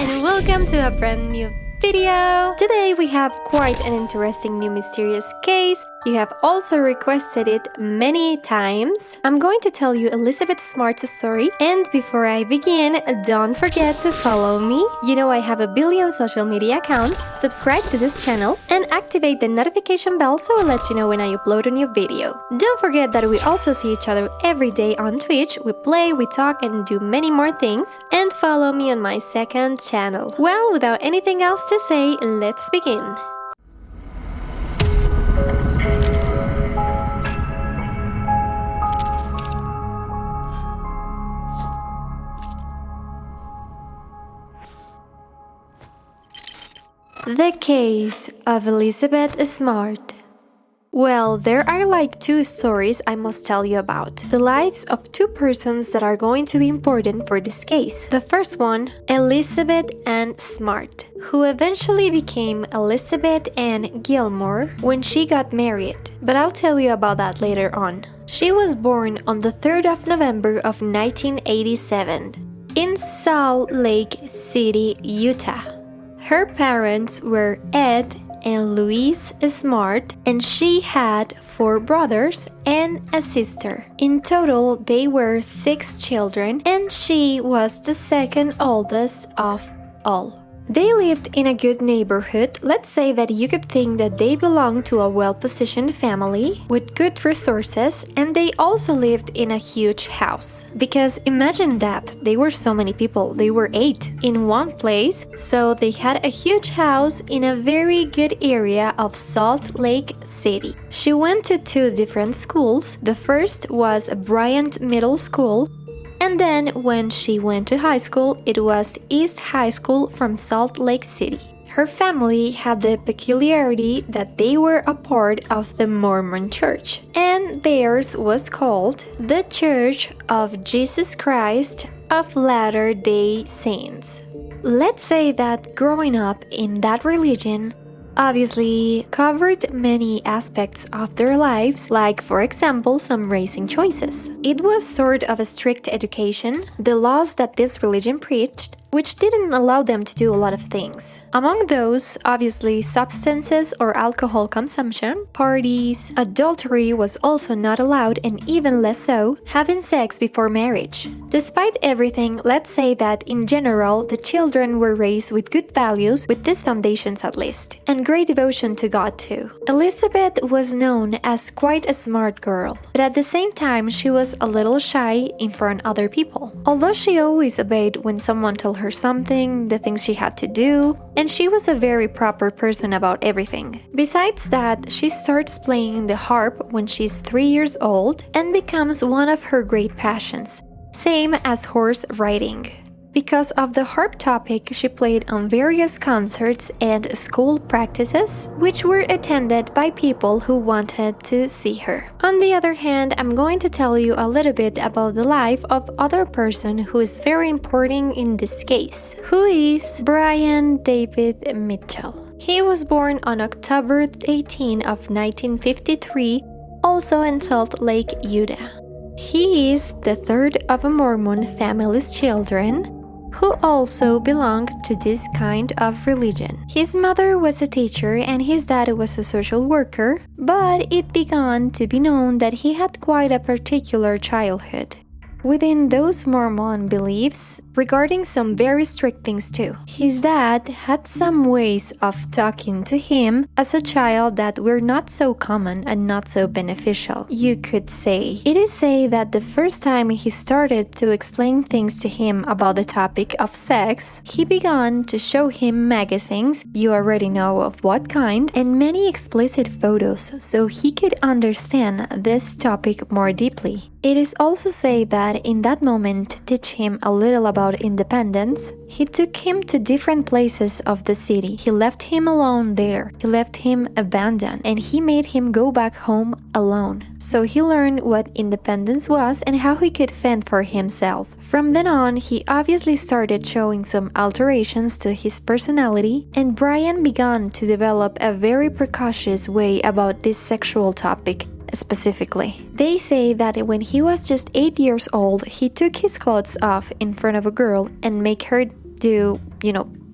and welcome to a brand new video. Today we have quite an interesting new mysterious case. You have also requested it many times. I'm going to tell you Elizabeth Smart's story, and before I begin, don't forget to follow me. You know I have a billion social media accounts. Subscribe to this channel and activate the notification bell so it lets you know when I upload a new video. Don't forget that we also see each other every day on Twitch. We play, we talk, and do many more things. And follow me on my second channel. Well, without anything else to say, let's begin. The case of Elizabeth Smart. Well, there are like two stories I must tell you about. The lives of two persons that are going to be important for this case. The first one, Elizabeth Ann Smart, who eventually became Elizabeth Ann Gilmore when she got married. But I'll tell you about that later on. She was born on the 3rd of November of 1987 in Salt Lake City, Utah. Her parents were Ed and Louise Smart, and she had 4 brothers and a sister. In total, they were 6 children, and she was the second oldest of all. They lived in a good neighborhood. Let's say that you could think that they belonged to a well-positioned family with good resources, and they also lived in a huge house. Because imagine that, they were so many people, they were 8 in one place, so they had a huge house in a very good area of Salt Lake City. She went to 2 different schools. The first was Bryant Middle School, and then when she went to high school, it was East High School from Salt Lake City. Her family had the peculiarity that they were a part of the Mormon Church, and theirs was called the Church of Jesus Christ of Latter-day Saints. Let's say that growing up in that religion obviously covered many aspects of their lives, like for example some raising choices. It was sort of a strict education, the laws that this religion preached, which didn't allow them to do a lot of things. Among those, obviously substances or alcohol consumption, parties, adultery was also not allowed, and even less so, having sex before marriage. Despite everything, let's say that in general, the children were raised with good values, with these foundations at least, and great devotion to God too. Elizabeth was known as quite a smart girl, but at the same time she was a little shy in front of other people. Although she always obeyed when someone told her something, the things she had to do, and she was a very proper person about everything. Besides that, she starts playing the harp when she's 3 years old and becomes one of her great passions, same as horse riding. Because of the harp topic, she played on various concerts and school practices, which were attended by people who wanted to see her. On the other hand, I'm going to tell you a little bit about the life of other person who is very important in this case, who is Brian David Mitchell. He was born on October 18 of 1953, also in Salt Lake, Utah. He is the 3rd of a Mormon family's children, who also belonged to this kind of religion. His mother was a teacher and his dad was a social worker, but it began to be known that he had quite a particular childhood within those Mormon beliefs regarding some very strict things too. His dad had some ways of talking to him as a child that were not so common and not so beneficial, you could say. It is said that the first time he started to explain things to him about the topic of sex, he began to show him magazines, you already know of what kind, and many explicit photos so he could understand this topic more deeply. It is also said that in that moment, to teach him a little about independence, he took him to different places of the city. He left him alone there. He left him abandoned, and he made him go back home alone. So he learned what independence was and how he could fend for himself. From then on, he obviously started showing some alterations to his personality, and Brian began to develop a very precautious way about this sexual topic. Specifically, they say that when he was just 8 years old, he took his clothes off in front of a girl and make her do,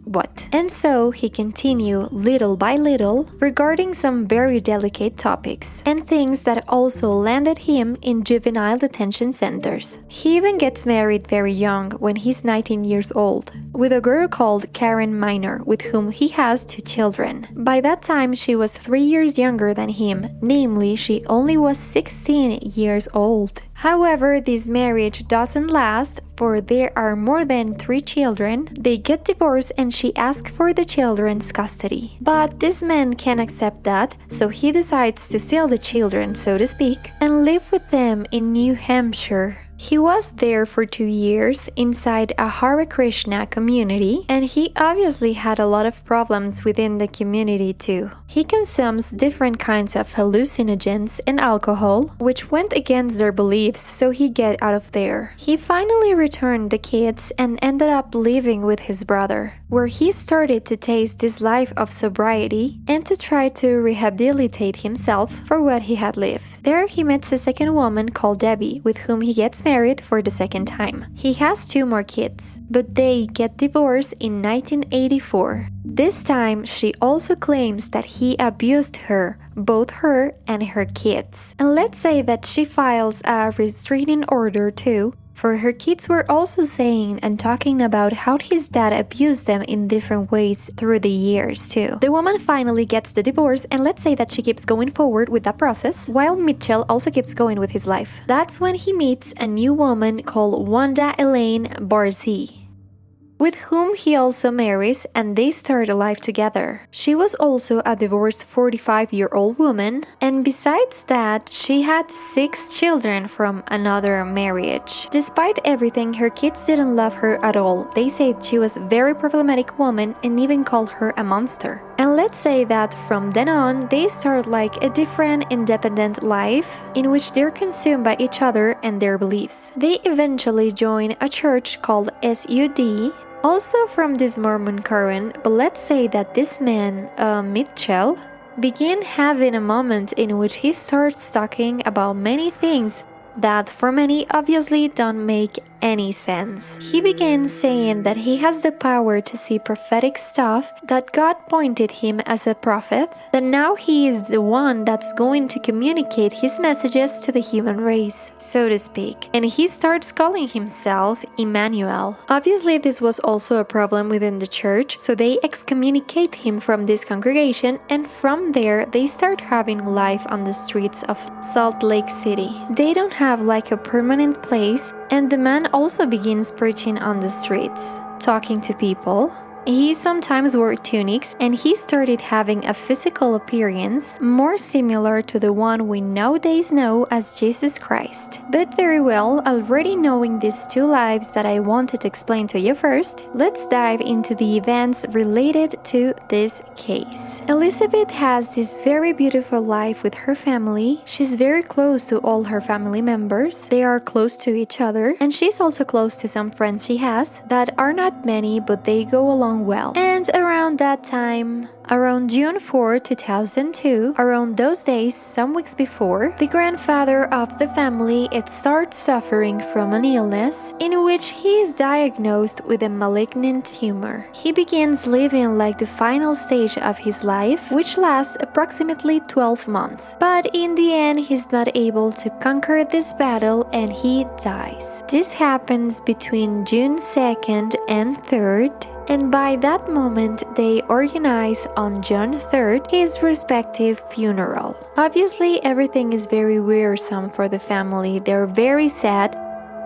what. And so he continued little by little regarding some very delicate topics and things that also landed him in juvenile detention centers. He even gets married very young when he's 19 years old with a girl called Karen Miner with whom he has 2 children. By that time she was 3 years younger than him, namely she only was 16 years old. However, this marriage doesn't last, for there are more than 3 children. They get divorced and she asks for the children's custody. But this man can't accept that, so he decides to sell the children, so to speak, and live with them in New Hampshire. He was there for 2 years inside a Hare Krishna community, and he obviously had a lot of problems within the community too. He consumes different kinds of hallucinogens and alcohol, which went against their beliefs, so he got out of there. He finally returned the kids and ended up living with his brother, where he started to taste this life of sobriety and to try to rehabilitate himself for what he had lived. There he meets a second woman called Debbie, with whom he gets married for the second time. He has 2 more kids, but they get divorced in 1984. This time, she also claims that he abused her, both her and her kids. And let's say that she files a restraining order too, for her kids were also saying and talking about how his dad abused them in different ways through the years too. The woman finally gets the divorce, and let's say that she keeps going forward with that process, while Mitchell also keeps going with his life. That's when he meets a new woman called Wanda Elaine Barzee, with whom he also marries, and they start a life together. She was also a divorced 45-year-old woman, and besides that, she had 6 children from another marriage. Despite everything, her kids didn't love her at all. They said she was a very problematic woman and even called her a monster. And let's say that from then on, they start like a different independent life in which they're consumed by each other and their beliefs. They eventually join a church called SUD, also from this Mormon current, but let's say that this man, Mitchell, began having a moment in which he starts talking about many things that for many obviously don't make any sense. He began saying that he has the power to see prophetic stuff, that God pointed him as a prophet, that now he is the one that's going to communicate his messages to the human race, so to speak. And he starts calling himself Emmanuel. Obviously, this was also a problem within the church, so they excommunicate him from this congregation, and from there they start having life on the streets of Salt Lake City. They don't have like a permanent place, and the man also begins preaching on the streets, talking to people. He sometimes wore tunics, and he started having a physical appearance more similar to the one we nowadays know as Jesus Christ. But very well, already knowing these 2 lives that I wanted to explain to you first, let's dive into the events related to this case. Elizabeth has this very beautiful life with her family. She's very close to all her family members. They are close to each other, and she's also close to some friends she has that are not many, but they go along well. And around that time, around June 4, 2002, around those days, some weeks before, the grandfather of the family starts suffering from an illness in which he is diagnosed with a malignant tumor. He begins living like the final stage of his life, which lasts approximately 12 months. But in the end, he's not able to conquer this battle and he dies. This happens between June 2nd and 3rd. And by that moment, they organize on June 3rd his respective funeral. Obviously, everything is very wearisome for the family. They're very sad,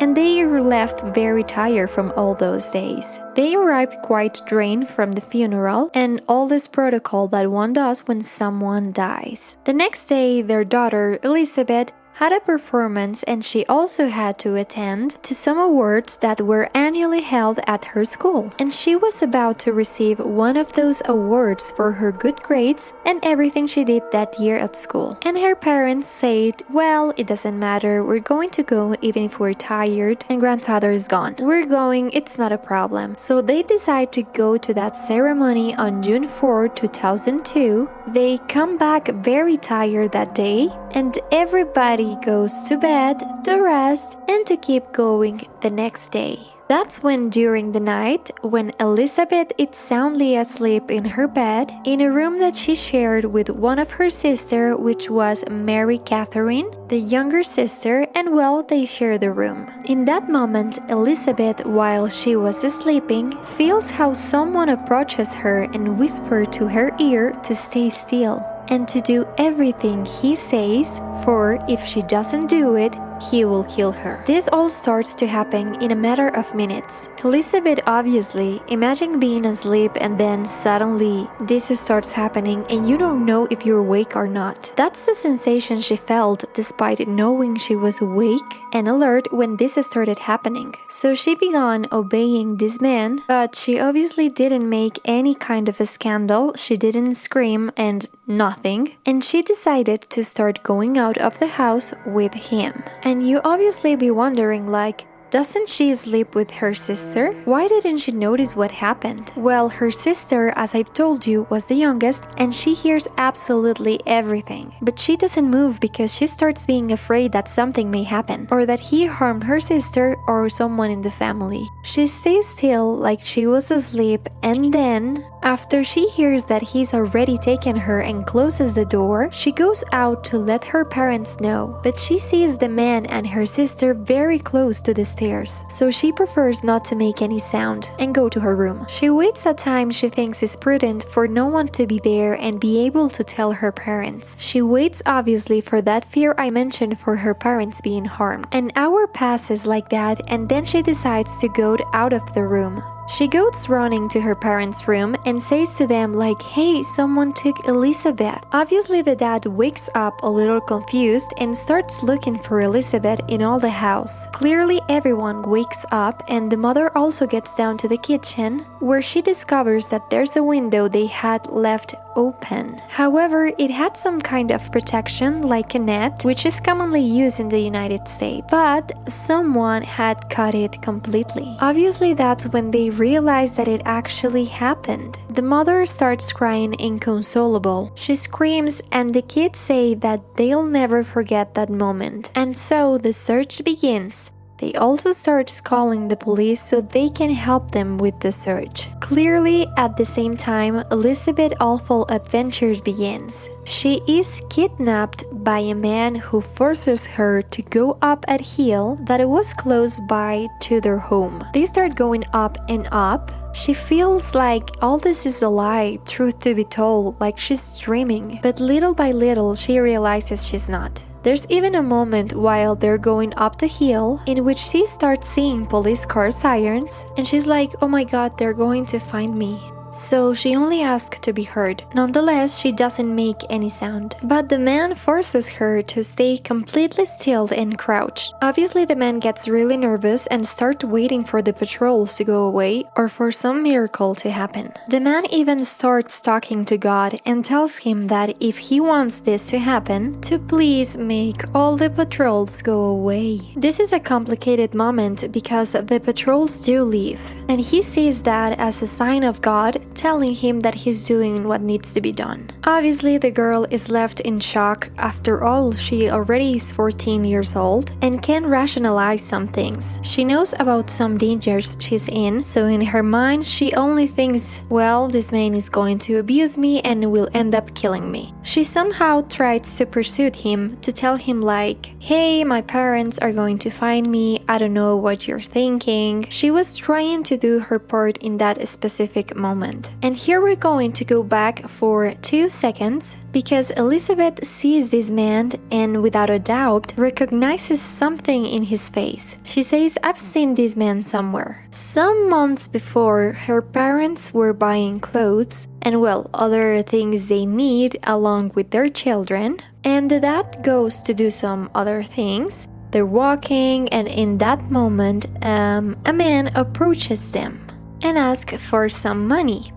and they are left very tired from all those days. They arrived quite drained from the funeral and all this protocol that one does when someone dies. The next day, their daughter, Elizabeth, had a performance, and she also had to attend to some awards that were annually held at her school. And she was about to receive one of those awards for her good grades and everything she did that year at school. And her parents said, well, it doesn't matter, we're going to go even if we're tired and grandfather is gone. We're going, it's not a problem. So they decide to go to that ceremony on June 4, 2002. They come back very tired that day, and everybody goes to bed, to rest, and to keep going the next day. That's when during the night, when Elizabeth is soundly asleep in her bed, in a room that she shared with one of her sisters, which was Mary Catherine, the younger sister, and well, they share the room. In that moment, Elizabeth, while she was sleeping, feels how someone approaches her and whispers to her ear to stay still and to do everything he says, for if she doesn't do it, he will kill her. This all starts to happen in a matter of minutes. Elizabeth obviously imagine being asleep and then suddenly this starts happening and you don't know if you're awake or not. That's the sensation she felt despite knowing she was awake and alert when this started happening. So she began obeying this man, but she obviously didn't make any kind of a scandal, she didn't scream and nothing, and she decided to start going out of the house with him. And you obviously be wondering like, doesn't she sleep with her sister? Why didn't she notice what happened? Well, her sister, as I've told you, was the youngest and she hears absolutely everything. But she doesn't move because she starts being afraid that something may happen or that he harmed her sister or someone in the family. She stays still like she was asleep, and then after she hears that he's already taken her and closes the door, she goes out to let her parents know. But she sees the man and her sister very close to the stairs, so she prefers not to make any sound and go to her room. She waits a time she thinks is prudent for no one to be there and be able to tell her parents. She waits obviously for that fear I mentioned for her parents being harmed. An hour passes like that, and then she decides to go out of the room. She goes running to her parents' room and says to them like, hey, someone took Elizabeth. Obviously the dad wakes up a little confused and starts looking for Elizabeth in all the house. Clearly everyone wakes up, and the mother also gets down to the kitchen where she discovers that there's a window they had left open. However, it had some kind of protection like a net, which is commonly used in the United States, but someone had cut it completely. Obviously that's when they realize that it actually happened. The mother starts crying inconsolable. She screams and the kids say that they'll never forget that moment. And so the search begins. They also start calling the police so they can help them with the search. Clearly, at the same time, Elizabeth's awful adventure begins. She is kidnapped by a man who forces her to go up a hill that was close by to their home. They start going up and up. She feels like all this is a lie, truth to be told, like she's dreaming. But little by little, she realizes she's not. There's even a moment while they're going up the hill in which she starts seeing police car sirens, and she's like, oh my god, they're going to find me. So she only asks to be heard. Nonetheless, she doesn't make any sound. But the man forces her to stay completely still and crouched. Obviously, the man gets really nervous and starts waiting for the patrols to go away or for some miracle to happen. The man even starts talking to God and tells him that if he wants this to happen, to please make all the patrols go away. This is a complicated moment because the patrols do leave, and he sees that as a sign of God telling him that he's doing what needs to be done. Obviously, the girl is left in shock. After all, she already is 14 years old and can rationalize some things. She knows about some dangers she's in, so in her mind, she only thinks, well, this man is going to abuse me and will end up killing me. She somehow tries to pursue him to tell him like, hey, my parents are going to find me, I don't know what you're thinking. She was trying to do her part in that specific moment. And here we're going to go back for 2 seconds because Elizabeth sees this man and without a doubt recognizes something in his face. She says, I've seen this man somewhere. Some months before, her parents were buying clothes and well, other things they need along with their children, and the dad goes to do some other things. They're walking, and in that moment, a man approaches them and asks for some money.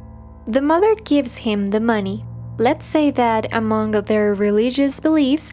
The mother gives him the money. Let's say that among their religious beliefs,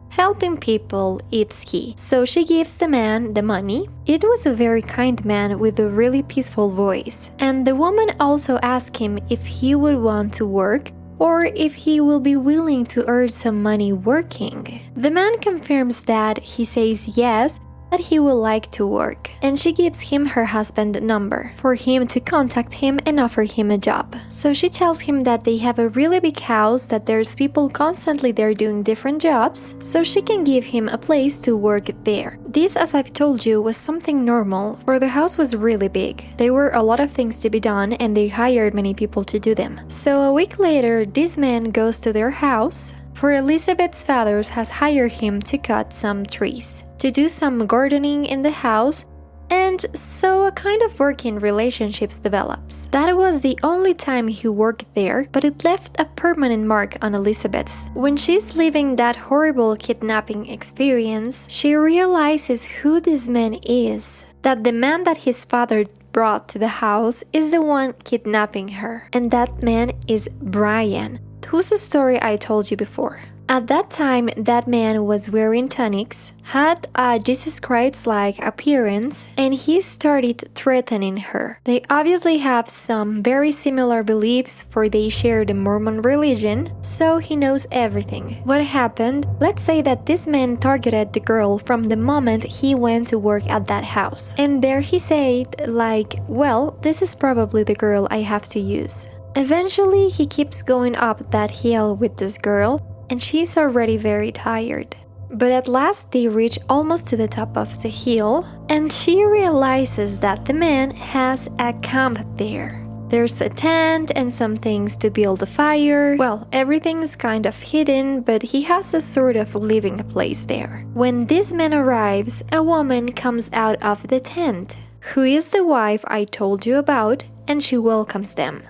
helping people is key. So she gives the man the money. It was a very kind man with a really peaceful voice. And the woman also asked him if he would want to work or if he will be willing to earn some money working. The man confirms that. He says yes, that he would like to work, and she gives him her husband's number for him to contact him and offer him a job. So she tells him that they have a really big house, that there's people constantly there doing different jobs, so she can give him a place to work there. This, as I've told you, was something normal, for the house was really big. There were a lot of things to be done and they hired many people to do them. So a week later, this man goes to their house, for Elizabeth's father has hired him to cut some trees, to do some gardening in the house, and so a kind of working relationships develops. That was the only time he worked there, but it left a permanent mark on Elizabeth. When she's living that horrible kidnapping experience, she realizes who this man is. That the man that his father brought to the house is the one kidnapping her. And that man is Brian, whose story I told you before. At that time, that man was wearing tunics, had a Jesus Christ-like appearance, and he started threatening her. They obviously have some very similar beliefs, for they share the Mormon religion, so he knows everything. What happened? Let's say that this man targeted the girl from the moment he went to work at that house. And there he said, like, well, this is probably the girl I have to use. Eventually, he keeps going up that hill with this girl, and she's already very tired. But at last they reach almost to the top of the hill, and she realizes that the man has a camp there. There's a tent and some things to build a fire. Well, everything's kind of hidden, but he has a sort of living place there. When this man arrives, a woman comes out of the tent, who is the wife I told you about, and she welcomes them.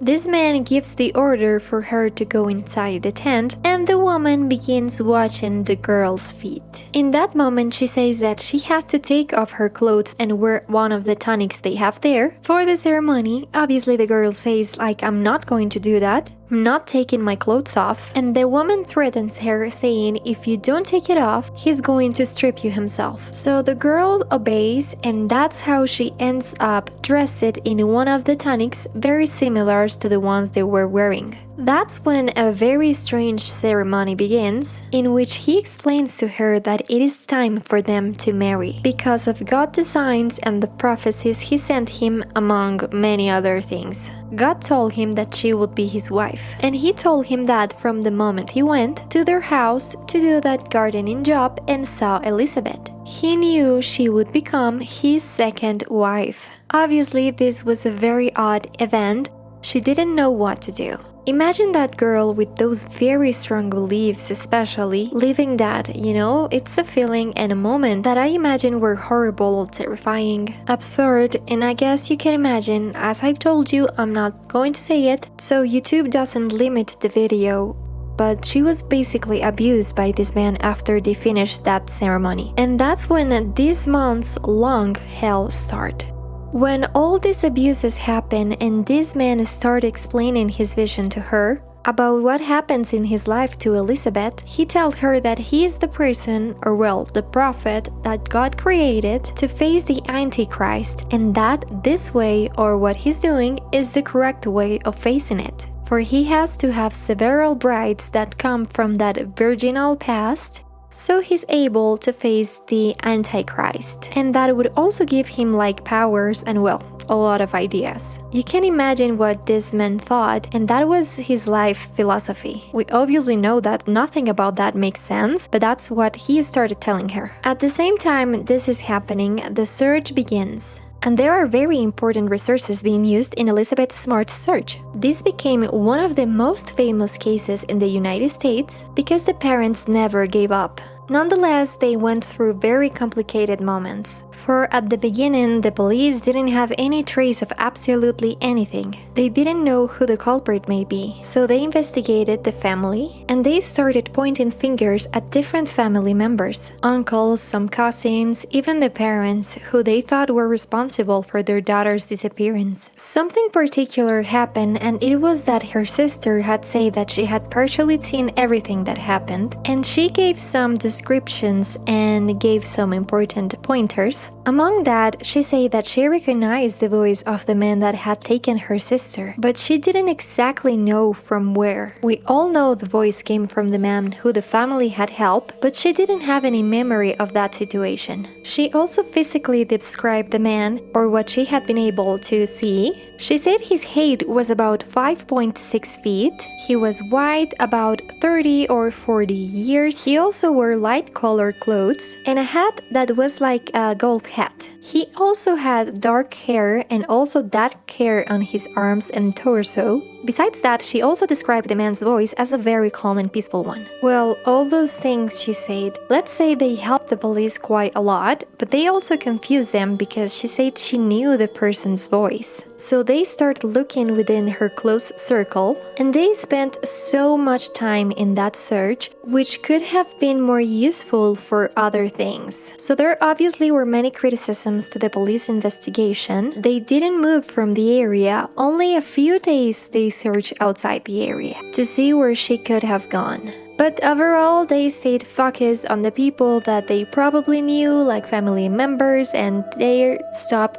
This man gives the order for her to go inside the tent, and the woman begins washing the girl's feet. In that moment, she says that she has to take off her clothes and wear one of the tunics they have there for the ceremony. Obviously, the girl says, like, I'm not going to do that. I'm not taking my clothes off. And the woman threatens her, saying, if you don't take it off, he's going to strip you himself. So the girl obeys, and that's how she ends up dressed in one of the tunics very similar to the ones they were wearing. That's when a very strange ceremony begins, in which he explains to her that it is time for them to marry, because of God's designs and the prophecies he sent him, among many other things. God told him that she would be his wife, and he told him that from the moment he went to their house to do that gardening job and saw Elizabeth. He knew she would become his second wife. Obviously, this was a very odd event. She didn't know what to do. Imagine that girl with those very strong beliefs, especially living that, it's a feeling and a moment that I imagine were horrible, terrifying, absurd, and I guess you can imagine, as I've told you, I'm not going to say it, so YouTube doesn't limit the video. But she was basically abused by this man after they finished that ceremony. And that's when this months-long hell started. When all these abuses happen and this man started explaining his vision to her about what happens in his life to Elizabeth, he tells her that he is the person, or well, the prophet that God created to face the Antichrist, and that this way, or what he's doing, is the correct way of facing it. For he has to have several brides that come from that virginal past, so he's able to face the Antichrist, and that would also give him powers and well, a lot of ideas. You can imagine what this man thought, and that was his life philosophy. We obviously know that nothing about that makes sense, but that's what he started telling her. At the same time this is happening, the search begins. And there are very important resources being used in Elizabeth Smart's search. This became one of the most famous cases in the United States because the parents never gave up. Nonetheless, they went through very complicated moments. For at the beginning, the police didn't have any trace of absolutely anything. They didn't know who the culprit may be, so they investigated the family, and they started pointing fingers at different family members. Uncles, some cousins, even the parents, who they thought were responsible for their daughter's disappearance. Something particular happened, and it was that her sister had said that she had partially seen everything that happened, and she gave some descriptions and gave some important pointers. Among that, she said that she recognized the voice of the man that had taken her sister, but she didn't exactly know from where. We all know the voice came from the man who the family had helped, but she didn't have any memory of that situation. She also physically described the man, or what she had been able to see. She said his height was about 5.6 feet. He was white, about 30 or 40 years. He also wore light colored clothes and a hat that was like a golf hat. He also had dark hair and also dark hair on his arms and torso. Besides that, she also described the man's voice as a very calm and peaceful one. Well, all those things she said, let's say they helped the police quite a lot, but they also confused them because she said she knew the person's voice. So they started looking within her close circle, and they spent so much time in that search, which could have been more useful for other things. So there obviously were many criticisms to the police investigation. They didn't move from the area. Only a few days they searched outside the area to see where she could have gone. But overall, they stayed focused on the people that they probably knew, like family members, and they stopped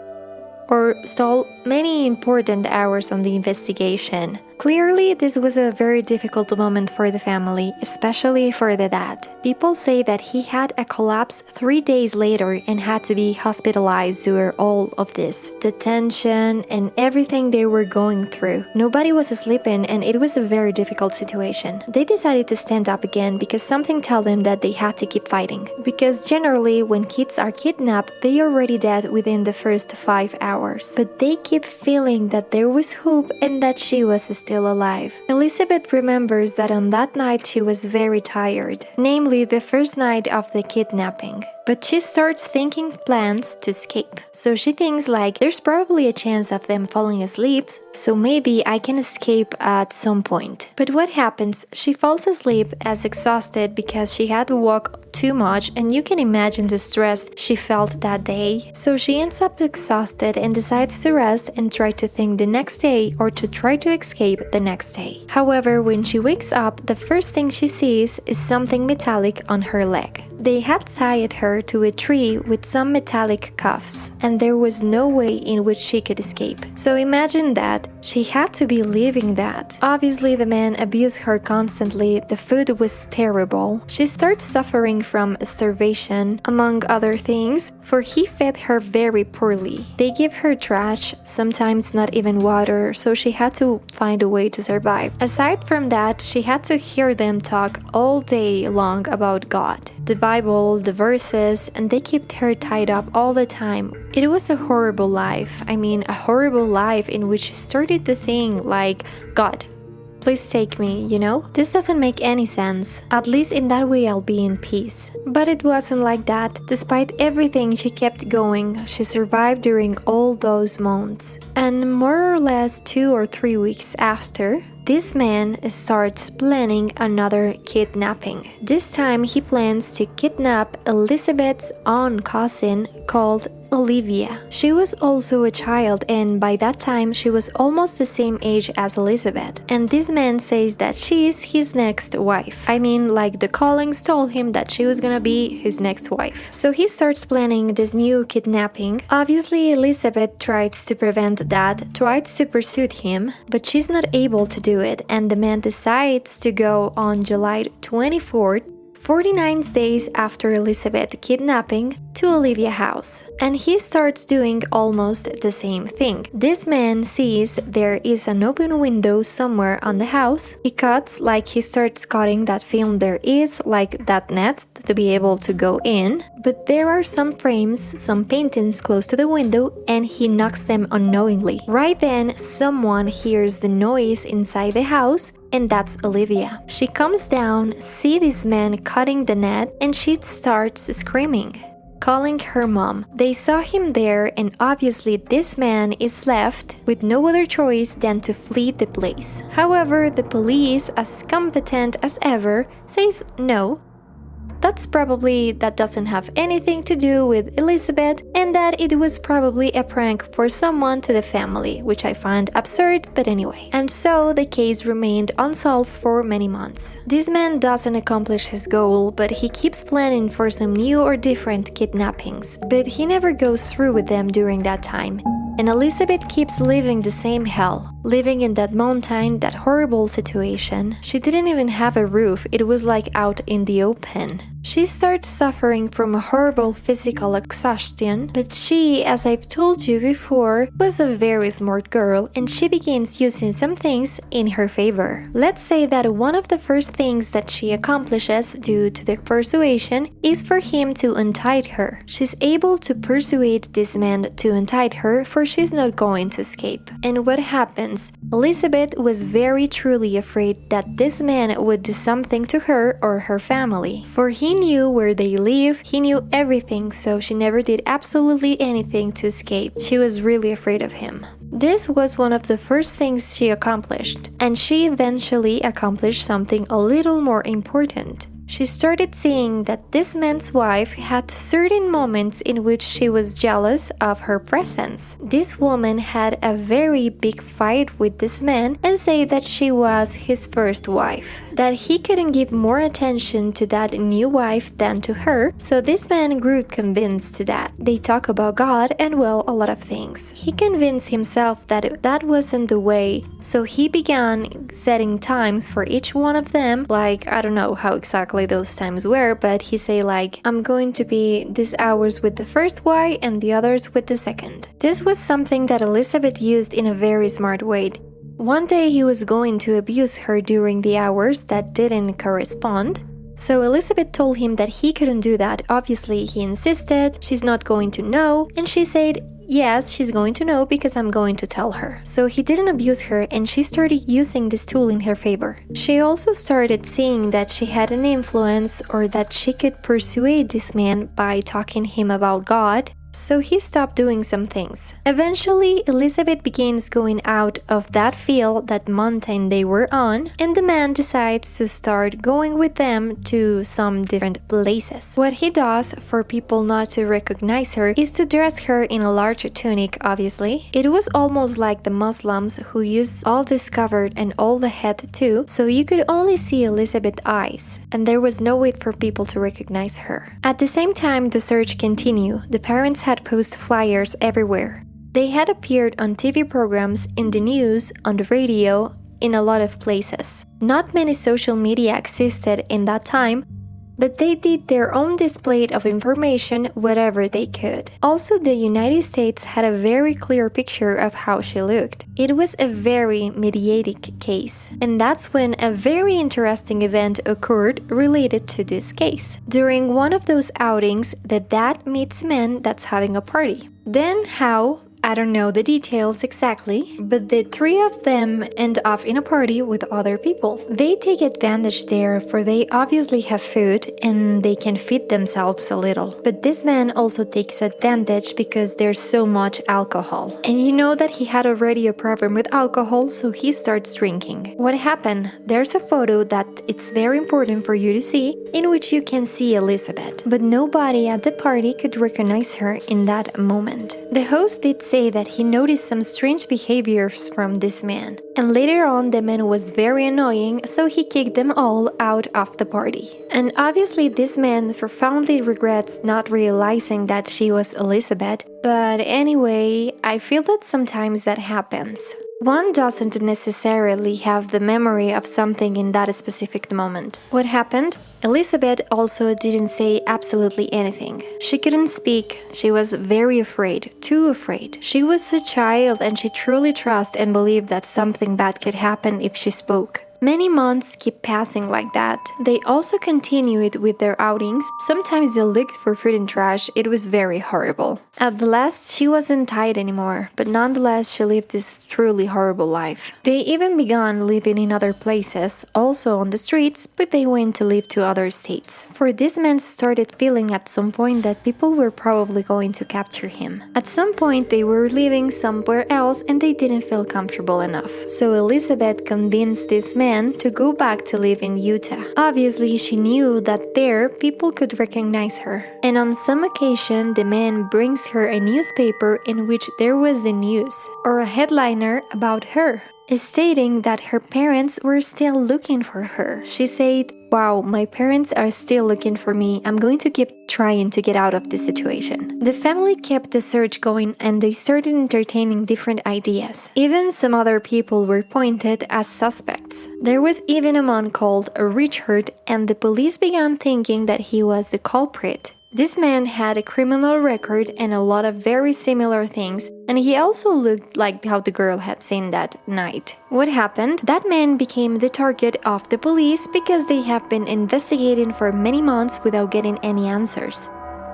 or stole many important hours on the investigation. Clearly, this was a very difficult moment for the family, especially for the dad. People say that he had a collapse 3 days later and had to be hospitalized due to all of this. The tension and everything they were going through. Nobody was sleeping and it was a very difficult situation. They decided to stand up again because something told them that they had to keep fighting. Because generally, when kids are kidnapped, they are already dead within the first 5 hours. But they keep feeling that there was hope and that she was still alive. Elizabeth remembers that on that night she was very tired, namely the first night of the kidnapping. But she starts thinking plans to escape. So she thinks like there's probably a chance of them falling asleep, so maybe I can escape at some point. But what happens? She falls asleep as exhausted because she had to walk too much, and you can imagine the stress she felt that day. So she ends up exhausted and decides to rest and try to think the next day or to try to escape the next day. However, when she wakes up, the first thing she sees is something metallic on her leg. They had tied her to a tree with some metallic cuffs, and there was no way in which she could escape. So imagine that. She had to be living that. Obviously, the man abused her constantly. The food was terrible. She starts suffering from starvation, among other things, for he fed her very poorly. They give her trash, sometimes not even water, so she had to find a way to survive. Aside from that, she had to hear them talk all day long about God, the Bible, the verses, and they kept her tied up all the time. It was a horrible life. I mean, a horrible life in which she started to think like, God, please take me, you know? This doesn't make any sense. At least in that way I'll be in peace. But it wasn't like that. Despite everything, she kept going. She survived during all those months. And more or less 2 or 3 weeks after, this man starts planning another kidnapping. This time he plans to kidnap Elizabeth's own cousin called Olivia. She was also a child, and by that time she was almost the same age as Elizabeth. And this man says that she is his next wife. I mean, like the callings told him that she was gonna be his next wife. So he starts planning this new kidnapping. Obviously, Elizabeth tries to prevent that, tries to pursue him, but she's not able to do it, and the man decides to go on July 24th, 49 days after Elizabeth kidnapping, to Olivia's house. And he starts doing almost the same thing. This man sees there is an open window somewhere on the house. He cuts, like he starts cutting that film there is, like that net to be able to go in. But there are some frames, some paintings close to the window, and he knocks them unknowingly. Right then, someone hears the noise inside the house, and that's Olivia. She comes down, sees this man cutting the net, and she starts screaming, calling her mom. They saw him there, and obviously this man is left with no other choice than to flee the place. However, the police, as competent as ever, says no. that doesn't have anything to do with Elizabeth, and that it was probably a prank for someone to the family, which I find absurd, but anyway. And so the case remained unsolved for many months. This man doesn't accomplish his goal, but he keeps planning for some new or different kidnappings. But he never goes through with them during that time. And Elizabeth keeps living the same hell, living in that mountain, that horrible situation. She didn't even have a roof, it was like out in the open. She starts suffering from a horrible physical exhaustion, but she, as I've told you before, was a very smart girl and she begins using some things in her favor. Let's say that one of the first things that she accomplishes due to the persuasion is for him to untie her. She's able to persuade this man to untie her, for she's not going to escape. And what happens? Elizabeth was very truly afraid that this man would do something to her or her family, for he knew where they live, he knew everything, so she never did absolutely anything to escape. She was really afraid of him. This was one of the first things she accomplished, and she eventually accomplished something a little more important. She started seeing that this man's wife had certain moments in which she was jealous of her presence. This woman had a very big fight with this man and said that she was his first wife, that he couldn't give more attention to that new wife than to her, so this man grew convinced to that. They talk about God and, well, a lot of things. He convinced himself that that wasn't the way, so he began setting times for each one of them, like, I don't know how exactly those times were, but he say like, I'm going to be these hours with the first wife and the others with the second. This was something that Elizabeth used in a very smart way. One day he was going to abuse her during the hours that didn't correspond. So Elizabeth told him that he couldn't do that. Obviously he insisted, she's not going to know, and she said, yes, she's going to know because I'm going to tell her. So he didn't abuse her and she started using this tool in her favor. She also started seeing that she had an influence, or that she could persuade this man by talking him about God. So he stopped doing some things. Eventually, Elizabeth begins going out of that field, that mountain they were on, and the man decides to start going with them to some different places. What he does for people not to recognize her is to dress her in a larger tunic, obviously. It was almost like the Muslims who used all this covered and all the head too, so you could only see Elizabeth's eyes, and there was no way for people to recognize her. At the same time the search continued, the parents had posted flyers everywhere. They had appeared on TV programs, in the news, on the radio, in a lot of places. Not many social media existed in that time, but they did their own display of information wherever they could. Also, the United States had a very clear picture of how she looked. It was a very mediatic case, and that's when a very interesting event occurred related to this case. During one of those outings, the dad meets men that's having a party. Then how? I don't know the details exactly, but the three of them end up in a party with other people. They take advantage there, for they obviously have food and they can feed themselves a little. But this man also takes advantage because there's so much alcohol. And you know that he had already a problem with alcohol, so he starts drinking. What happened? There's a photo that it's very important for you to see, in which you can see Elizabeth. But nobody at the party could recognize her in that moment. The host did say that he noticed some strange behaviors from this man, and later on the man was very annoying, so he kicked them all out of the party. And obviously this man profoundly regrets not realizing that she was Elizabeth, but anyway, I feel that sometimes that happens. One doesn't necessarily have the memory of something in that specific moment. What happened? Elizabeth also didn't say absolutely anything. She couldn't speak. She was very afraid, too afraid. She was a child and she truly trusted and believed that something bad could happen if she spoke. Many months keep passing like that. They also continued with their outings. Sometimes they looked for food and trash. It was very horrible. At the last, she wasn't tied anymore, but nonetheless, she lived this truly horrible life. They even began living in other places, also on the streets, but they went to live to other states. For this man started feeling at some point that people were probably going to capture him. At some point, they were living somewhere else and they didn't feel comfortable enough. So Elizabeth convinced this man man to go back to live in Utah. Obviously, she knew that there people could recognize her. And on some occasion, the man brings her a newspaper in which there was the news, or a headliner about her, stating that her parents were still looking for her. She said, "Wow, my parents are still looking for me. I'm going to keep trying to get out of this situation." The family kept the search going and they started entertaining different ideas. Even some other people were pointed as suspects. There was even a man called Richard, and the police began thinking that he was the culprit. This man had a criminal record and a lot of very similar things, and he also looked like how the girl had seen that night. What happened? That man became the target of the police because they have been investigating for many months without getting any answers.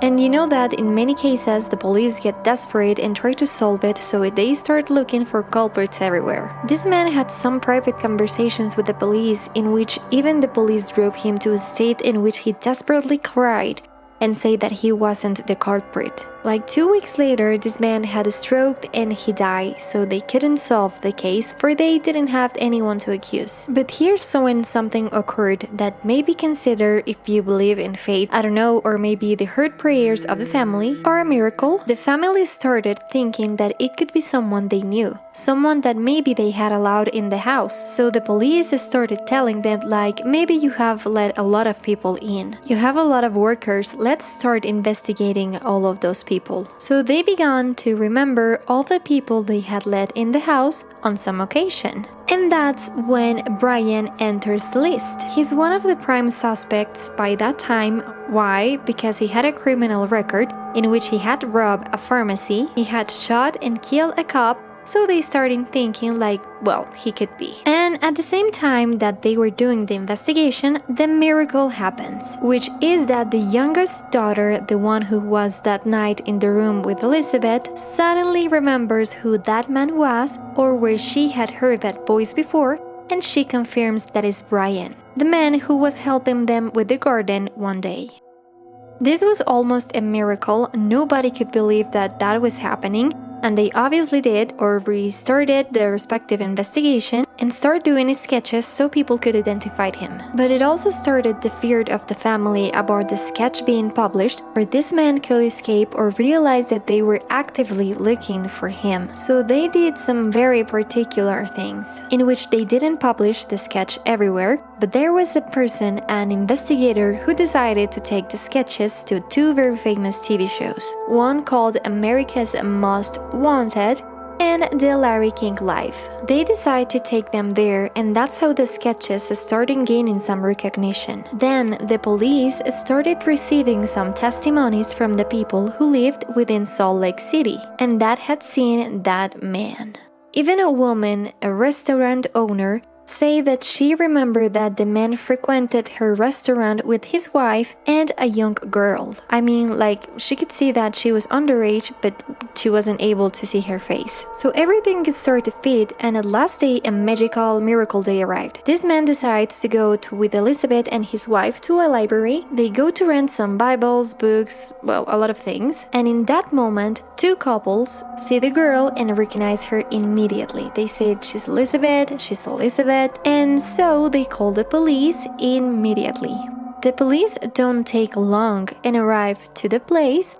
And you know that in many cases the police get desperate and try to solve it, so they start looking for culprits everywhere. This man had some private conversations with the police in which even the police drove him to a state in which he desperately cried and said that he wasn't the culprit. Like 2 weeks later, this man had a stroke and he died, so they couldn't solve the case for they didn't have anyone to accuse. But here's when something occurred that may be considered, if you believe in fate, I don't know, or maybe the heard prayers of the family, or a miracle. The family started thinking that it could be someone they knew, someone that maybe they had allowed in the house. So the police started telling them, like, maybe you have let a lot of people in. You have a lot of workers, let's start investigating all of those people. So they began to remember all the people they had let in the house on some occasion. And that's when Brian enters the list. He's one of the prime suspects by that time. Why? Because he had a criminal record in which he had robbed a pharmacy, he had shot and killed a cop, so they started thinking like, well, he could be. And at the same time that they were doing the investigation, the miracle happens, which is that the youngest daughter, the one who was that night in the room with Elizabeth, suddenly remembers who that man was or where she had heard that voice before, and she confirms that it's Brian, the man who was helping them with the garden one day. This was almost a miracle. Nobody could believe that that was happening, and they obviously did, or restarted their respective investigation and started doing sketches so people could identify him. But it also started the fear of the family about the sketch being published, where this man could escape or realize that they were actively looking for him. So they did some very particular things, in which they didn't publish the sketch everywhere, but there was a person, an investigator, who decided to take the sketches to 2 very famous TV shows. One called America's Most Wanted and The Larry King Life. They decide to take them there, and that's how the sketches started gaining some recognition. Then the police started receiving some testimonies from the people who lived within Salt Lake City and that had seen that man. Even a woman, a restaurant owner, say that she remembered that the man frequented her restaurant with his wife and a young girl. I mean, like, she could see that she was underage, but she wasn't able to see her face. So everything started to fit, and at last day, a magical miracle day arrived. This man decides to go with Elizabeth and his wife to a library. They go to rent some Bibles, books, well, a lot of things. And in that moment, 2 couples see the girl and recognize her immediately. They said, she's Elizabeth, and so they call the police immediately. The police don't take long and arrive to the place.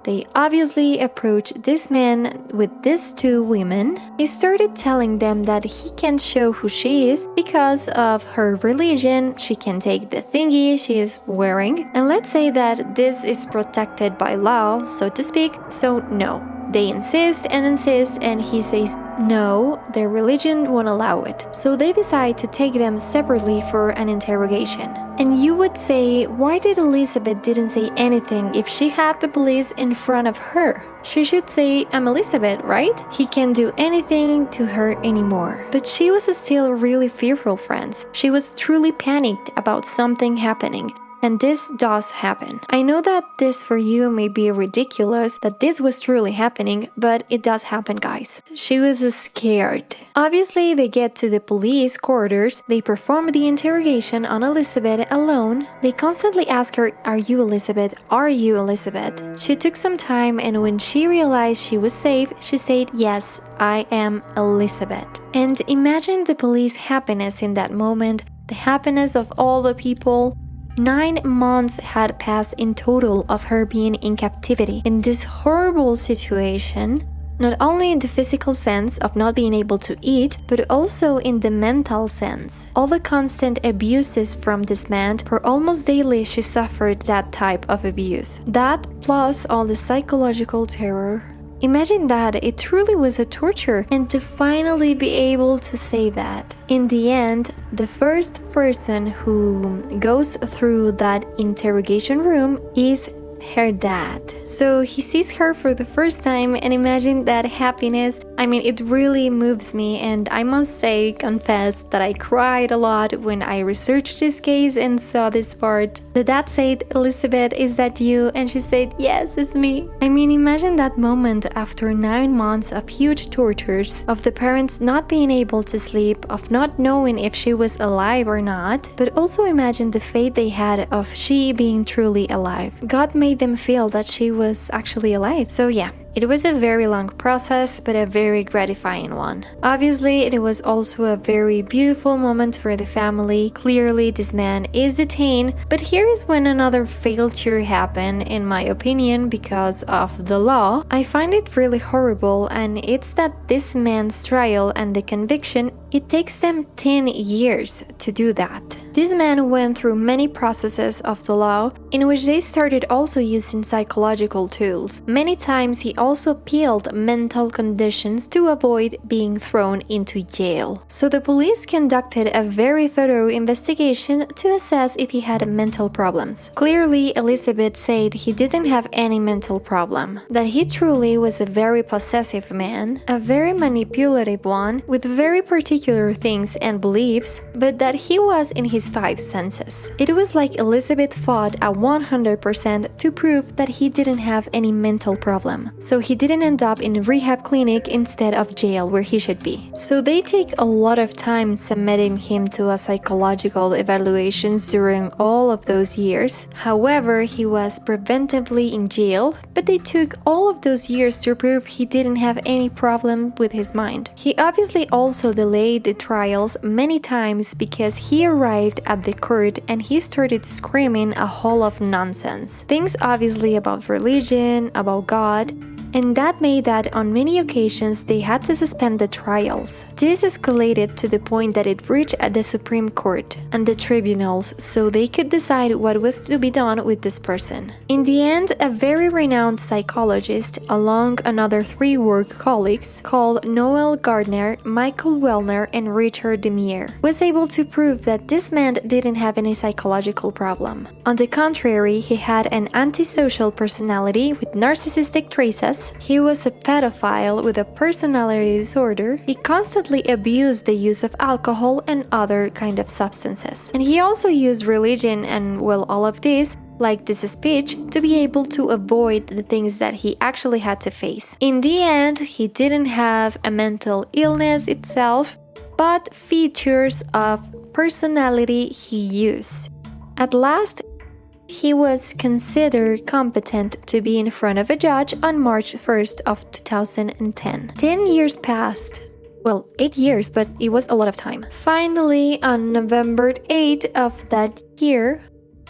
They obviously approach this man with these 2 women. He started telling them that he can't show who she is because of her religion. She can take the thingy she is wearing. And let's say that this is protected by law, so to speak, so no. They insist, and he says no, their religion won't allow it. So they decide to take them separately for an interrogation. And you would say, why did Elizabeth didn't say anything if she had the police in front of her? She should say, I'm Elizabeth, right? He can't do anything to her anymore. But she was still really fearful, friends. She was truly panicked about something happening. And this does happen. I know that this for you may be ridiculous, that this was truly happening, but it does happen, guys. She was scared. Obviously, they get to the police quarters, they perform the interrogation on Elizabeth alone. They constantly ask her, "Are you Elizabeth? Are you Elizabeth?" She took some time, and when she realized she was safe, she said, "Yes, I am Elizabeth." And imagine the police happiness in that moment, the happiness of all the people. 9 months had passed in total of her being in captivity in this horrible situation, not only in the physical sense of not being able to eat, but also in the mental sense. All the constant abuses from this man, for almost daily she suffered that type of abuse. That plus all the psychological terror. Imagine that, it truly was a torture, and to finally be able to say that. In the end, the first person who goes through that interrogation room is her dad. So he sees her for the first time, and imagine that happiness. I mean, it really moves me, and I must say, confess that I cried a lot when I researched this case and saw this part. The dad said, "Elizabeth, is that you?" And she said, "Yes, it's me." I mean, imagine that moment after 9 months of huge tortures, of the parents not being able to sleep, of not knowing if she was alive or not, but also imagine the fate they had of she being truly alive. God made them feel that she was actually alive. So yeah, it was a very long process, but a very gratifying one. Obviously, it was also a very beautiful moment for the family. Clearly, this man is detained, but here is when another failure happened, in my opinion, because of the law. I find it really horrible, and it's that this man's trial and the conviction, it takes them 10 years to do that. This man went through many processes of the law, in which they started also using psychological tools. Many times he also appealed mental conditions to avoid being thrown into jail. So the police conducted a very thorough investigation to assess if he had mental problems. Clearly, Elizabeth said he didn't have any mental problem, that he truly was a very possessive man, a very manipulative one, with very particular things and beliefs, but that he was in his 5 senses. It was like Elizabeth fought at 100% to prove that he didn't have any mental problem. So he didn't end up in a rehab clinic instead of jail where he should be. So they take a lot of time submitting him to a psychological evaluations during all of those years. However, he was preventively in jail, but they took all of those years to prove he didn't have any problem with his mind. He obviously also delayed the trials many times because he arrived at the court and he started screaming a whole of nonsense. Things obviously about religion, about God, and that made that on many occasions they had to suspend the trials. This escalated to the point that it reached the Supreme Court and the tribunals so they could decide what was to be done with this person. In the end, a very renowned psychologist, along another 3 work colleagues called Noel Gardner, Michael Wellner, and Richard Demire, was able to prove that this man didn't have any psychological problem. On the contrary, he had an antisocial personality with narcissistic traits. He was a pedophile with a personality disorder. He constantly abused the use of alcohol and other kind of substances. And he also used religion and, well, all of this, like this speech, to be able to avoid the things that he actually had to face. In the end, he didn't have a mental illness itself, but features of personality he used. At last, he was considered competent to be in front of a judge on March 1st of 2010. 10 years passed. Well, 8 years, but it was a lot of time. Finally, on November 8th of that year,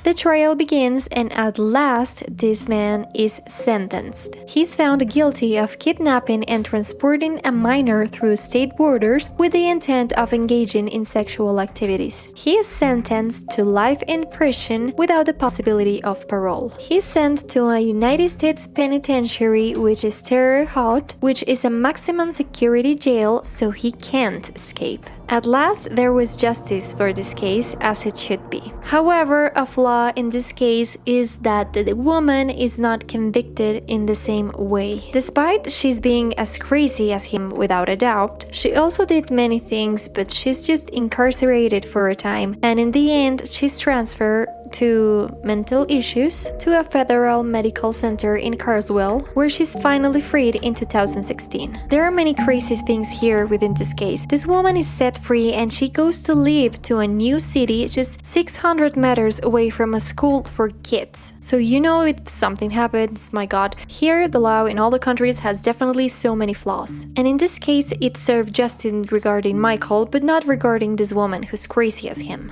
the trial begins, and at last, this man is sentenced. He's found guilty of kidnapping and transporting a minor through state borders with the intent of engaging in sexual activities. He is sentenced to life in prison without the possibility of parole. He's sent to a United States penitentiary, which is Terre Haute, which is a maximum security jail, so he can't escape. At last, there was justice for this case, as it should be. However, a flaw in this case is that the woman is not convicted in the same way. Despite she's being as crazy as him without a doubt, she also did many things, but she's just incarcerated for a time, and in the end, she's transferred to mental issues to a federal medical center in Carswell, where she's finally freed in 2016. There are many crazy things here within this case. This woman is set free and she goes to live to a new city just 600 meters away from a school for kids. So you know, if something happens, my god, here the law in all the countries has definitely so many flaws. And in this case, it served justice regarding Michael, but not regarding this woman who's crazy as him.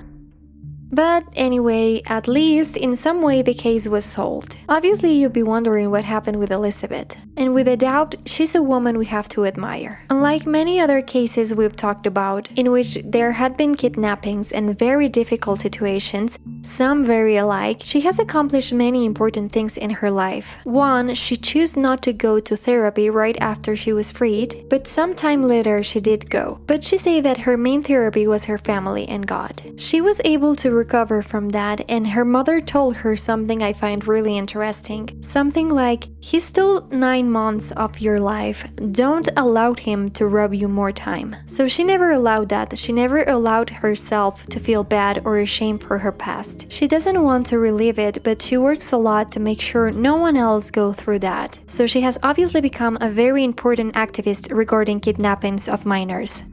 But anyway, at least in some way the case was solved. Obviously you'd be wondering what happened with Elizabeth. And with a doubt, she's a woman we have to admire. Unlike many other cases we've talked about, in which there had been kidnappings and very difficult situations, some very alike, she has accomplished many important things in her life. One, she chose not to go to therapy right after she was freed, but sometime later she did go. But she said that her main therapy was her family and God. She was able to recover from that, and her mother told her something I find really interesting. Something like, he stole 9 months of your life, don't allow him to rob you more time. So she never allowed that. She never allowed herself to feel bad or ashamed for her past. She doesn't want to relive it, but she works a lot to make sure no one else go through that. So she has obviously become a very important activist regarding kidnappings of minors.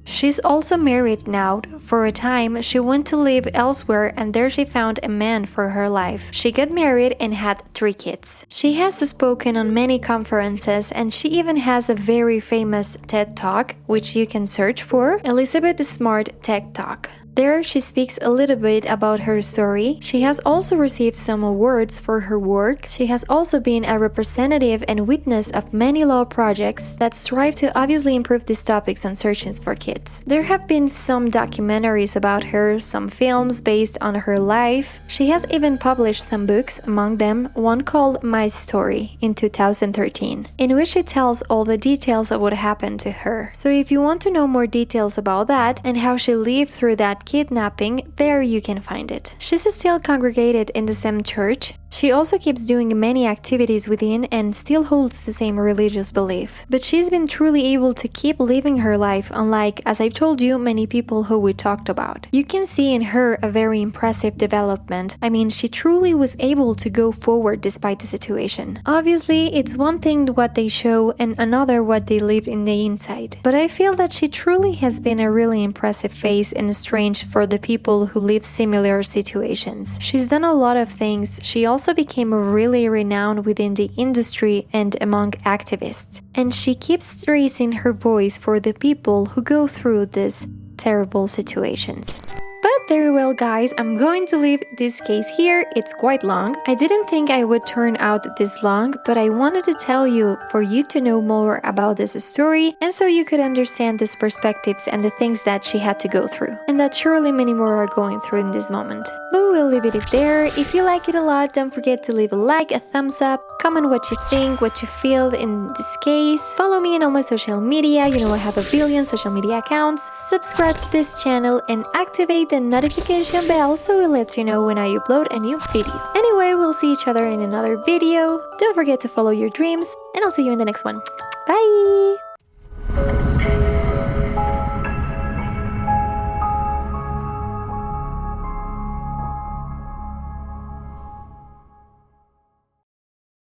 She's also married now. For a time, she went to live elsewhere and there she found a man for her life. She got married and had 3 kids. She has spoken on many conferences and she even has a very famous TED Talk, which you can search for, Elizabeth Smart TED Talk. There, she speaks a little bit about her story. She has also received some awards for her work. She has also been a representative and witness of many law projects that strive to obviously improve these topics and searches for kids. There have been some documentaries about her, some films based on her life. She has even published some books, among them one called My Story in 2013, in which she tells all the details of what happened to her. So if you want to know more details about that and how she lived through that kidnapping, there you can find it. She's still congregated in the same church. She also keeps doing many activities within and still holds the same religious belief. But she's been truly able to keep living her life, unlike, as I've told you, many people who we talked about. You can see in her a very impressive development. I mean, she truly was able to go forward despite the situation. Obviously, it's one thing what they show and another what they lived in the inside. But I feel that she truly has been a really impressive face and strange for the people who live similar situations. She's done a lot of things. She also became really renowned within the industry and among activists. And she keeps raising her voice for the people who go through these terrible situations. But very well guys, I'm going to leave this case here. It's quite long. I didn't think I would turn out this long, but I wanted to tell you for you to know more about this story and so you could understand these perspectives and the things that she had to go through. And that surely many more are going through in this moment. But we'll leave it there. If you like it a lot, don't forget to leave a like, a thumbs up, comment what you think, what you feel in this case. Follow me on all my social media. You know I have a billion social media accounts. Subscribe to this channel and activate the notification bell so it lets you know when I upload a new video. Anyway, we'll see each other in another video. Don't forget to follow your dreams, and I'll see you in the next one. Bye!